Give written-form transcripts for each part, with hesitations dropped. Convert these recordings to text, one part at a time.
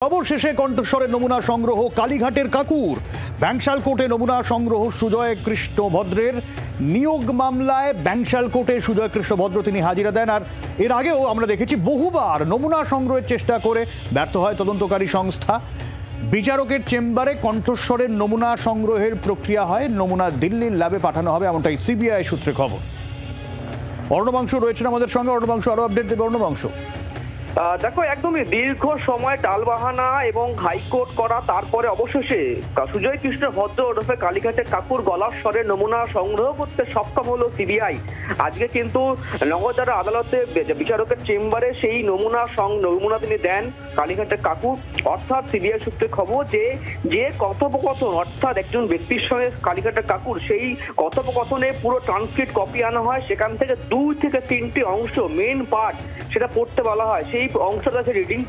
অবশেষে কণ্ঠস্বরের নমুনা সংগ্রহ কালীঘাটের কাকুর। ব্যাংশাল কোর্টে নমুনা সংগ্রহ সুজয় কৃষ্ণ ভদ্রের। নিয়োগ মামলায় ব্যাংশাল কোর্টে সুজয় কৃষ্ণ ভদ্র তিনি হাজিরা দেন। আর এর আগেও আমরা দেখেছি বহুবার নমুনা সংগ্রহের চেষ্টা করে ব্যর্থ হয় তদন্তকারী সংস্থা। বিচারকের চেম্বারে কণ্ঠস্বরের নমুনা সংগ্রহের প্রক্রিয়া হয়, নমুনা দিল্লির ল্যাবে পাঠানো হবে, এমনটাই সিবিআই সূত্রে খবর। অর্ণবাংশ রয়েছেন আমাদের সঙ্গে। অর্ণবাংশ, আরো আপডেট দেবে অর্ণবাংশ। দেখো, একদমই দীর্ঘ সময় টালবাহানা এবং হাইকোর্ট করা, তারপরে অবশেষে সুজয় কৃষ্ণ ভদ্র ওরফে কালীঘাটের কাকুর গলার স্বরের নমুনা সংগ্রহ করতে সক্ষম হলো সিবিআই। আজকে কিন্তু নগরদারা আদালতে বিচারকের চেম্বারে সেই নমুনা তিনি দেন কালীঘাটের কাকু। অর্থাৎ সিবিআই সূত্রে খবর যে কথোপকথন, অর্থাৎ একজন ব্যক্তির সঙ্গে কালীঘাটের কাকুর সেই কথোপকথনে পুরো ট্রান্সক্রিপ্ট কপি আনা হয়। সেখান থেকে 2 থেকে 3টি অংশ, মেন পার্ট, সেটা পড়তে বলা হয়। সেই অংশটা সে রিডিং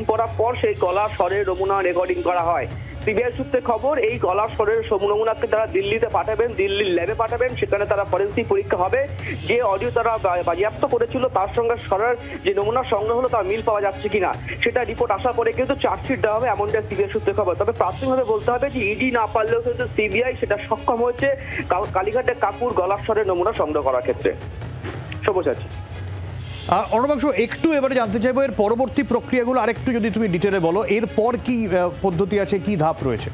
করার পর সেই গলার স্বরের নমুনা রেকর্ডিং করা হয়। সিবিআই সূত্রে খবর, এই গলার স্বরের নমুনাকে তারা দিল্লিতে পাঠাবেন, দিল্লির ল্যাবে পাঠাবেন। সেখানে তারা ফরেন্সিক পরীক্ষা হবে। যে অডিও তারা বাজেয়াপ্ত করেছিল তার সঙ্গে স্বরের যে নমুনা সংগ্রহ হলো তার মিল পাওয়া যাচ্ছে কিনা সেটা রিপোর্ট আসার পরে কিন্তু চার্জশিট দেওয়া হবে, এমনটা সিবিআই সূত্রে খবর। তবে প্রাথমিকভাবে বলতে হবে যে ইডি না পারলেও কিন্তু সিবিআই সেটা সক্ষম হয়েছে কালীঘাটের কাকুর গলার স্বরের নমুনা সংগ্রহ করার ক্ষেত্রে। সবুজ আছে। অর্ণবাংশ, একটু এবারে জানতে চাইবো এর পরবর্তী প্রক্রিয়াগুলো আরেকটু যদি তুমি ডিটেলে বলো। এরপর কি পদ্ধতি আছে, কি ধাপ রয়েছে?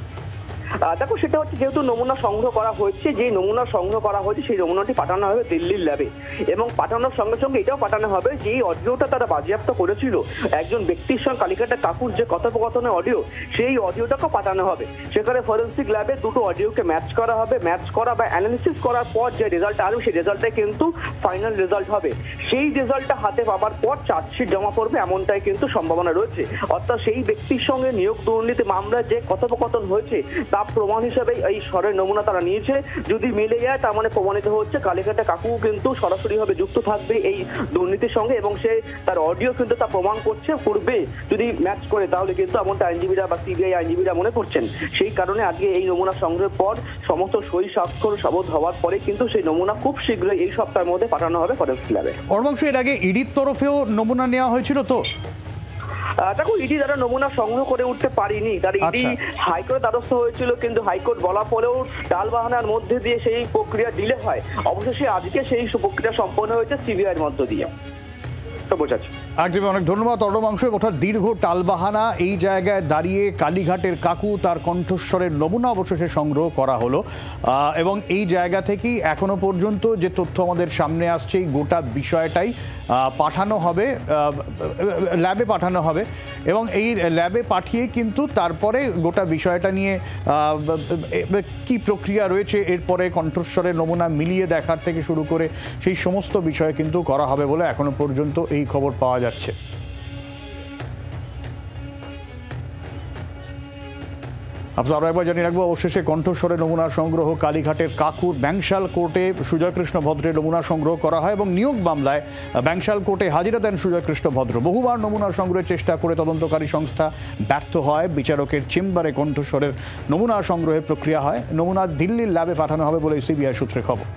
দেখো, সেটা হচ্ছে যেহেতু নমুনা সংগ্রহ করা হয়েছে, যে নমুনা সংগ্রহ করা হয়েছে সেই নমুনাটি পাঠানো হবে দিল্লির ল্যাবে। এবং পাঠানোর সঙ্গে সঙ্গে এটাও পাঠানো হবে যে এই অডিওটা তারা বাজেয়াপ্ত করেছিল একজন ব্যক্তির সঙ্গে কালীঘাটের কাকুর যে কথোপকথনের অডিও, সেই অডিওটাকেও পাঠানো হবে। সেখানে ফরেন্সিক ল্যাবে দুটো অডিওকে ম্যাচ করা হবে। ম্যাচ করা বা অ্যানালিসিস করার পর যে রেজাল্ট আসবে সেই রেজাল্টটাই কিন্তু ফাইনাল রেজাল্ট হবে। সেই রেজাল্টটা হাতে পাওয়ার পর চার্জশিট জমা পড়বে, এমনটাই কিন্তু সম্ভাবনা রয়েছে। অর্থাৎ সেই ব্যক্তির সঙ্গে নিয়োগ দুর্নীতি মামলায় যে কথোপকথন হয়েছে তা প্রমাণ হিসেবে এই স্বরের নমুনা তারা নিয়েছে। যদি মিলে যায় তার মানে প্রমাণিত হচ্ছে কালীঘাটের কাকু কিন্তু সরাসরি ভাবে যুক্ত থাকবে এই দুর্নীতির সঙ্গে, এবং সে তার অডিও কিন্তু তা প্রমাণ করবে। যদি ম্যাচ করে তাহলে কিন্তু এমনটা আইনজীবীরা বা সিবিআই আইনজীবীরা মনে করছেন। সেই কারণে আজকে এই নমুনা সংগ্রহের পর সমস্ত সই স্বাক্ষর শপথ হওয়ার পরে কিন্তু সেই নমুনা খুব শীঘ্রই এই সপ্তাহের মধ্যে পাঠানো হবে ফরেন্সিক ল্যাবে। অর্ণবাংশ, এর আগে ইডির তরফেও নমুনা নেওয়া হয়েছিল তো? দেখো, ইডি তারা নমুনা সংগ্রহ করে উঠতে পারিনি। তার ইডি হাইকোর্টের দ্বারস্থ হয়েছিল, কিন্তু হাইকোর্ট বলা পরেও টালবাহানার মধ্যে দিয়ে সেই প্রক্রিয়া ডিলে হয়। অবশেষে আজকে সেই প্রক্রিয়া সম্পন্ন হয়েছে সিবিআই এর মধ্য দিয়ে। অনেক ধন্যবাদ অর্ণবাংশ। অর্থাৎ দীর্ঘ টালবাহানা, এই জায়গায় দাঁড়িয়ে কালীঘাটের কাকু তার কণ্ঠস্বরের নমুনা অবশেষে সংগ্রহ করা হলো। এবং এই জায়গা থেকেই এখনো পর্যন্ত যে তথ্য আমাদের সামনে আসছে, এই গোটা বিষয়টাই পাঠানো হবে ল্যাবে, পাঠানো হবে। এবং এই ল্যাবে পাঠিয়ে কিন্তু তারপরে গোটা বিষয়টা নিয়ে কি প্রক্রিয়া রয়েছে, এরপরে কণ্ঠস্বরের নমুনা মিলিয়ে দেখার থেকে শুরু করে সেই সমস্ত বিষয় কিন্তু করা হবে বলে এখনো পর্যন্ত এই খবর পাওয়া যাচ্ছে। আপনার আরো একবার জানিয়ে রাখবো, অবশেষে কণ্ঠস্বরের নমুনা সংগ্রহ কালীঘাটের কাকুর। ব্যাংশাল কোর্টে সুজয় কৃষ্ণ ভদ্রের নমুনা সংগ্রহ করা হয় এবং নিয়োগ মামলায় ব্যাংশাল কোর্টে হাজিরা দেন সুজয় কৃষ্ণ ভদ্র। বহুবার নমুনা সংগ্রহের চেষ্টা করে তদন্তকারী সংস্থা ব্যর্থ হয়। বিচারকের চেম্বারে কণ্ঠস্বরের নমুনা সংগ্রহের প্রক্রিয়া হয়, নমুনা দিল্লির ল্যাবে পাঠানো হবে বলে সিবিআই সূত্রে খবর।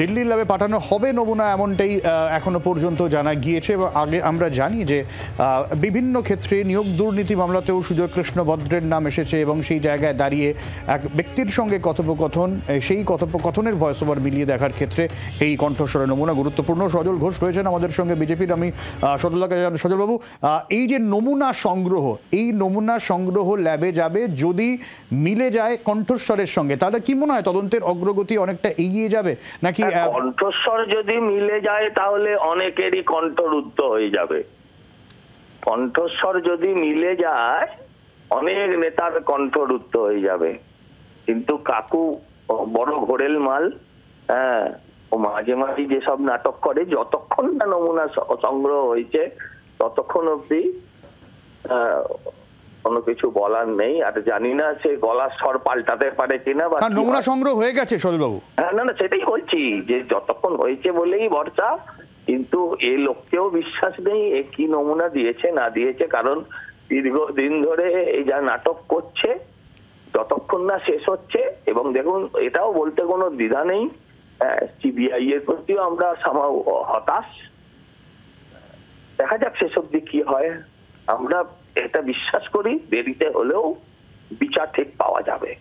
দিল্লির ল্যাবে পাঠানো হবে নমুনা, এমনটাই এখনো পর্যন্ত জানা গিয়েছে। এবং আগে আমরা জানি যে বিভিন্ন ক্ষেত্রে নিয়োগ দুর্নীতি মামলাতেও সুজয় কৃষ্ণ ভদ্রের নাম এসেছে এবং সেই জায়গায় দাঁড়িয়ে এক ব্যক্তির সঙ্গে কথোপকথন, সেই কথোপকথনের ভয়েস ওভার মিলিয়ে দেখার ক্ষেত্রে এই কণ্ঠস্বরের নমুনা গুরুত্বপূর্ণ। সজল ঘোষ রয়েছেন আমাদের সঙ্গে বিজেপির। আমি সজলবাবু, এই যে নমুনা সংগ্রহ, এই নমুনা সংগ্রহ ল্যাবে যাবে, যদি মিলে যায় কণ্ঠস্বরের সঙ্গে তাহলে কি মনে হয় তদন্তের অগ্রগতি অনেকটা এগিয়ে যাবে নাকি? কণ্ঠস্বর যদি মিলে যায় তাহলে অনেকেরই কণ্ঠরুদ্ধ হয়ে যাবে। কণ্ঠস্বর যদি মিলে যায় অনেক নেতার কণ্ঠরুদ্ধ হয়ে যাবে। কিন্তু কাকু বড় ঘোরেল মাল। হ্যাঁ, ও মাঝে মাঝে যেসব নাটক করে, যতক্ষণ না নমুনা সংগ্রহ হয়েছে ততক্ষণ অব্দি কোনো কিছু বলার নেই। আর জানি না সে গলার স্বর পাল্টাতে পারে কিনা। নমুনা সংগ্রহ হয়ে গেছে সজলবাবু। হ্যাঁ, না সেটাই বলছি যে যতক্ষণ হয়েছে বলেই ভরসা। কিন্তু এ লোককেও বিশ্বাস নেই এ কি নমুনা দিয়েছে না দিয়েছে, কারণ দীর্ঘদিন ধরে এই যা নাটক করছে যতক্ষণ না শেষ হচ্ছে, এবং দেখুন এটাও বলতে কোনো দ্বিধা নেই, সিবিআই এর প্রতিও আমরা হতাশ। দেখা যাক শেষ অবধি কি হয়। আমরা এটা বিশ্বাস করি দেরিতে হলেও বিচার ঠিক পাওয়া যাবে।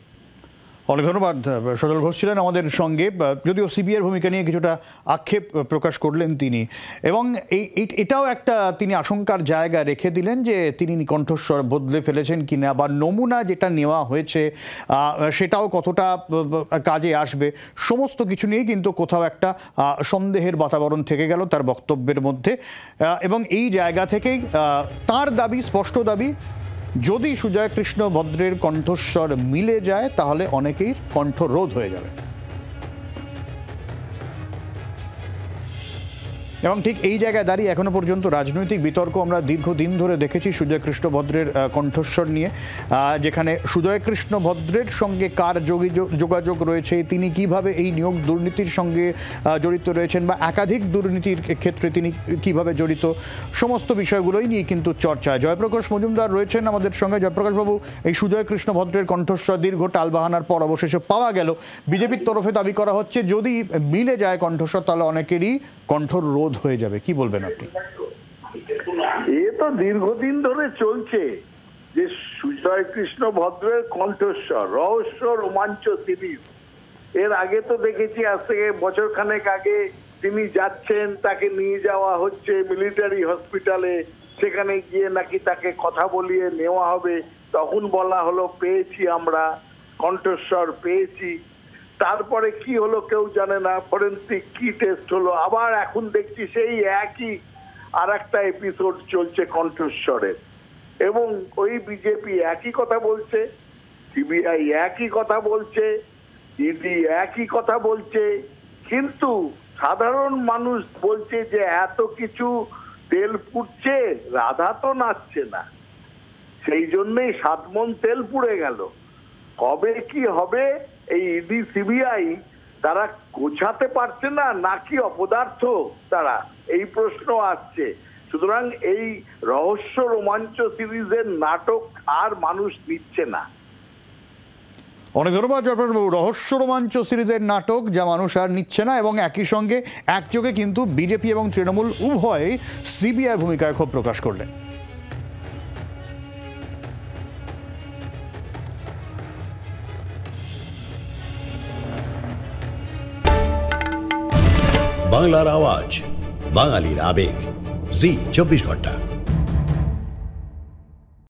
অনেক ধন্যবাদ। সজল ঘোষ ছিলেন আমাদের সঙ্গে, যদিও সিবিআইয়ের ভূমিকা নিয়ে কিছুটা আক্ষেপ প্রকাশ করলেন তিনি, এবং এটাও একটা তিনি আশঙ্কার জায়গা রেখে দিলেন যে তিনি কণ্ঠস্বর বদলে ফেলেছেন কিনা, বা নমুনা যেটা নেওয়া হয়েছে সেটাও কতটা কাজে আসবে, সমস্ত কিছু নিয়ে কিন্তু কোথাও একটা সন্দেহের বাতাবরণ থেকে গেল তার বক্তব্যের মধ্যে। এবং এই জায়গা থেকেই তার দাবি, স্পষ্ট দাবি, যদি সুজয় কৃষ্ণ ভদ্রের কণ্ঠস্বর মিলে যায় তাহলে অনেকেই কণ্ঠরোধ হয়ে যাবে। এবং ঠিক এই জায়গায় দাঁড়িয়ে এখনো পর্যন্ত রাজনৈতিক বিতর্ক আমরা দীর্ঘদিন ধরে দেখেছি সুজয় কৃষ্ণ ভদ্রের কণ্ঠস্বর নিয়ে, যেখানে সুজয় কৃষ্ণ ভদ্রের সঙ্গে কার যোগাযোগ রয়েছে, তিনি কিভাবে এই নিয়োগ দুর্নীতির সঙ্গে জড়িত রয়েছেন, বা একাধিক দুর্নীতির ক্ষেত্রে তিনি কিভাবে জড়িত, সমস্ত বিষয়গুলোই নিয়ে কিন্তু চর্চা। জয়প্রকাশ মজুমদার রয়েছেন আমাদের সঙ্গে। জয়প্রকাশবাবু, এই সুজয় কৃষ্ণ ভদ্রের কণ্ঠস্বর দীর্ঘ টালবাহানার পর অবশেষে পাওয়া গেল। বিজেপির তরফে দাবি করা হচ্ছে যদি মিলে যায় কণ্ঠস্বর তাহলে অনেকেরই কণ্ঠরোধ হয়ে যাবে, কি বলবেন আপনি? এ তো দীর্ঘদিন ধরে চলছে যে সুজয় কৃষ্ণ ভদ্রের কণ্ঠস্বর রহস্য রোমাঞ্চ সিরিজ। এর আগে তো দেখেছি, আজ থেকে বছর খানেক আগে তিনি যাচ্ছেন, তাকে নিয়ে যাওয়া হচ্ছে মিলিটারি হসপিটালে, সেখানে গিয়ে নাকি তাকে কথা বলিয়ে নেওয়া হবে, তখন বলা হলো পেয়েছি আমরা কণ্ঠস্বর পেয়েছি। তারপরে কি হলো কেউ জানে না, ফরেন্সিক কি টেস্ট হলো, আবার এখন দেখছি সেই একই আর একটা এপিসোড চলছে কণ্ঠস্বরের। এবং ওই বিজেপি একই কথা বলছে, সিবিআই একই কথা বলছে, ইডি একই কথা বলছে, কিন্তু সাধারণ মানুষ বলছে যে এত কিছু তেল ফুটছে, রাধা তো নাচছে না, সেই জন্যই 7 মণ তেল পুড়ে গেল। কবে কি হবে এই ইডি সিবিআই তারা গোছাতে পারছে না, নাকি অপদার্থ তারা, এই প্রশ্ন আসছে। সুতরাং এই রহস্য রোমাঞ্চ সিরিজের নাটক আর মানুষ নিচ্ছে না। অনেক ধন্যবাদ জয়প্রকাশবাবু। রহস্য রোমাঞ্চ সিরিজের নাটক যা মানুষ আর নিচ্ছে না, এবং একই সঙ্গে একযোগে কিন্তু বিজেপি এবং তৃণমূল উভয় সিবিআই ভূমিকায় ক্ষোভ প্রকাশ করলেন। বাংলার আওয়াজ, বাঙালির আবেগ, জি 24 ঘন্টা।